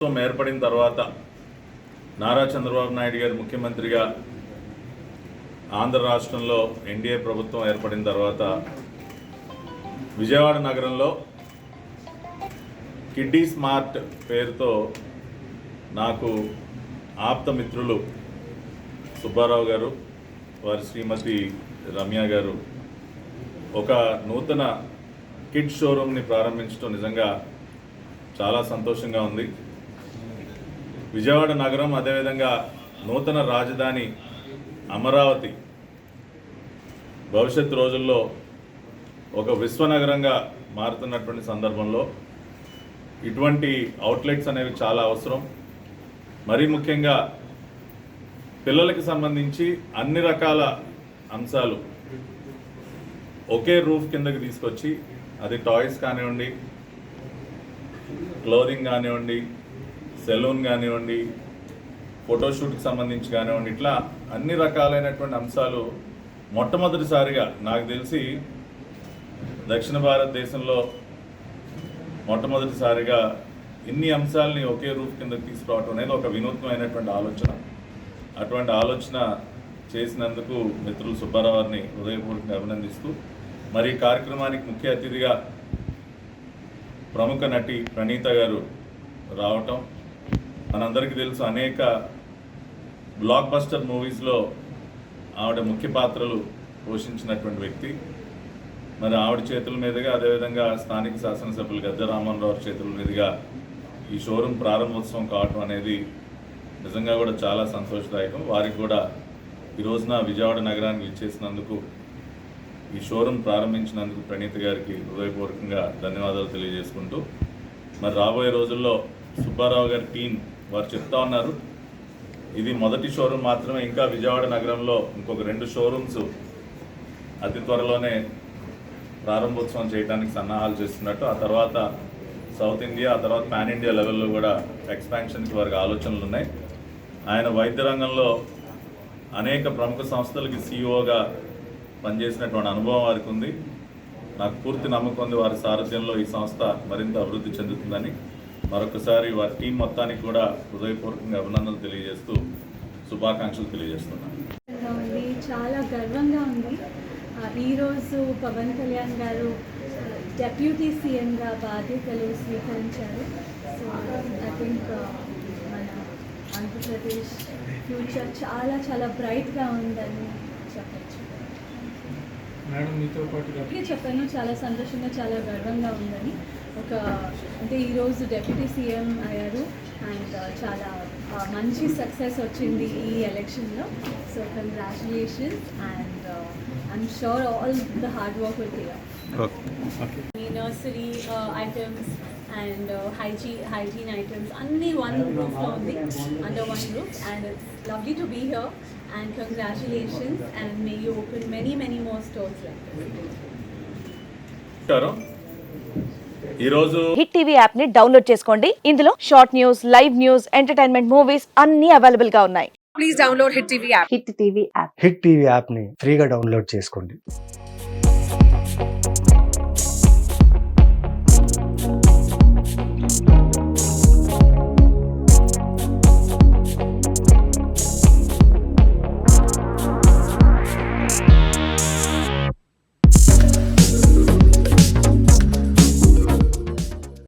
ఏర్పడిన తర్వాత నారా చంద్రబాబు నాయుడు గారు ముఖ్యమంత్రిగా ఆంధ్ర రాష్ట్రంలో ఎన్డీఏ ప్రభుత్వం ఏర్పడిన తర్వాత విజయవాడ నగరంలో కిడ్డీ స్మార్ట్ పేరుతో నాకు ఆప్త మిత్రులు సుబ్బారావు గారు, వారి శ్రీమతి రమ్య గారు ఒక నూతన కిడ్ షోరూమ్ని ప్రారంభించడం నిజంగా చాలా సంతోషంగా ఉంది. విజయవాడ నగరం, అదేవిధంగా నూతన రాజధాని అమరావతి భవిష్యత్ రోజుల్లో ఒక విశ్వనగరంగా మారుతున్నటువంటి సందర్భంలో ఇటువంటి అవుట్లెట్స్ అనేవి చాలా అవసరం. మరీ ముఖ్యంగా పిల్లలకి సంబంధించి అన్ని రకాల అంశాలు ఒకే రూఫ్ కిందకి తీసుకొచ్చి, అది టాయ్స్ కానివ్వండి, క్లోదింగ్ కానివ్వండి, సెలూన్ కానివ్వండి, ఫోటోషూట్కి సంబంధించి కానివ్వండి, ఇట్లా అన్ని రకాలైనటువంటి అంశాలు మొట్టమొదటిసారిగా నాకు తెలిసి దక్షిణ భారతదేశంలో మొట్టమొదటిసారిగా ఇన్ని అంశాలని ఒకే రూఫ్ కింద తీసుకురావడం అనేది ఒక వినూత్నమైనటువంటి ఆలోచన. అటువంటి ఆలోచన చేసినందుకు మిత్రులు సుబ్బారావు గారిని హృదయపూర్వకంగా అభినందిస్తూ, మరి ఈ కార్యక్రమానికి ముఖ్య అతిథిగా ప్రముఖ నటి ప్రణీత గారు రావటం మనందరికీ తెలుసు. అనేక బ్లాక్ బస్టర్ మూవీస్లో ఆవిడ ముఖ్య పాత్రలు పోషించినటువంటి వ్యక్తి. మరి ఆవిడ చేతుల మీదుగా, అదేవిధంగా స్థానిక శాసనసభ్యులు గద్దె రామ్మోహన్ చేతుల మీదుగా ఈ షోరూమ్ ప్రారంభోత్సవం కావటం అనేది నిజంగా కూడా చాలా సంతోషదాయకం. వారికి కూడా ఈ రోజున విజయవాడ నగరానికి ఇచ్చేసినందుకు, ఈ షోరూమ్ ప్రారంభించినందుకు ప్రణీత గారికి హృదయపూర్వకంగా ధన్యవాదాలు తెలియజేసుకుంటూ, మరి రాబోయే రోజుల్లో సుబ్బారావు గారి టీం వారు చెప్తా ఉన్నారు, ఇది మొదటి షోరూమ్ మాత్రమే, ఇంకా విజయవాడ నగరంలో ఇంకొక 2 షోరూమ్స్ అతి త్వరలోనే ప్రారంభోత్సవం చేయడానికి సన్నాహాలు చేస్తున్నట్టు, ఆ తర్వాత సౌత్ ఇండియా, ఆ తర్వాత పాన్ ఇండియా లెవెల్లో కూడా ఎక్స్పాన్షన్కి వారికి ఆలోచనలు ఉన్నాయి. ఆయన వైద్య రంగంలో అనేక ప్రముఖ సంస్థలకి సీఈఓగా పనిచేసినటువంటి అనుభవం వారికి ఉంది. నాకు పూర్తి నమ్మకం ఉంది వారి సారథ్యంలో ఈ సంస్థ మరింత అభివృద్ధి చెందుతుందని. మరొకసారి వారి టీం మొత్తానికి కూడా హృదయపూర్వకంగా అభినందనలు తెలియజేస్తూ శుభాకాంక్షలు తెలియజేస్తున్నాను. చాలా గర్వంగా ఉంది. ఈరోజు పవన్ కళ్యాణ్ గారు డెప్యూటీ సీఎంగా బాధ్యతలు స్వీకరించారు. సో ఐ థింక్ మన ఆంధ్రప్రదేశ్ ఫ్యూచర్ చాలా చాలా బ్రైట్గా ఉందని చెప్పచ్చు. మేడం మీతో పాటుగా చెప్పాను, చాలా సంతోషంగా, చాలా గర్వంగా ఉందని. అంటే ఈరోజు డెప్యూటీ సీఎం అయ్యారు అండ్ చాలా మంచి సక్సెస్ వచ్చింది ఈ ఎలక్షన్లో. So congratulations and I'm sure all the hard work will pay off. Nursery items and hygiene items అన్నీ వన్ రూఫ్లో ఉంది, under one roof, and it's lovely to be here and congratulations and may you open many more stores like this. ఈరోజు hit TV app ని download చేసుకోండి. ఇందులో short news, live news, entertainment movies అన్ని available గా ఉన్నాయి. Please download Hit TV app. Hit TV app hit TV app ని ఫ్రీగా download చేసుకోండి.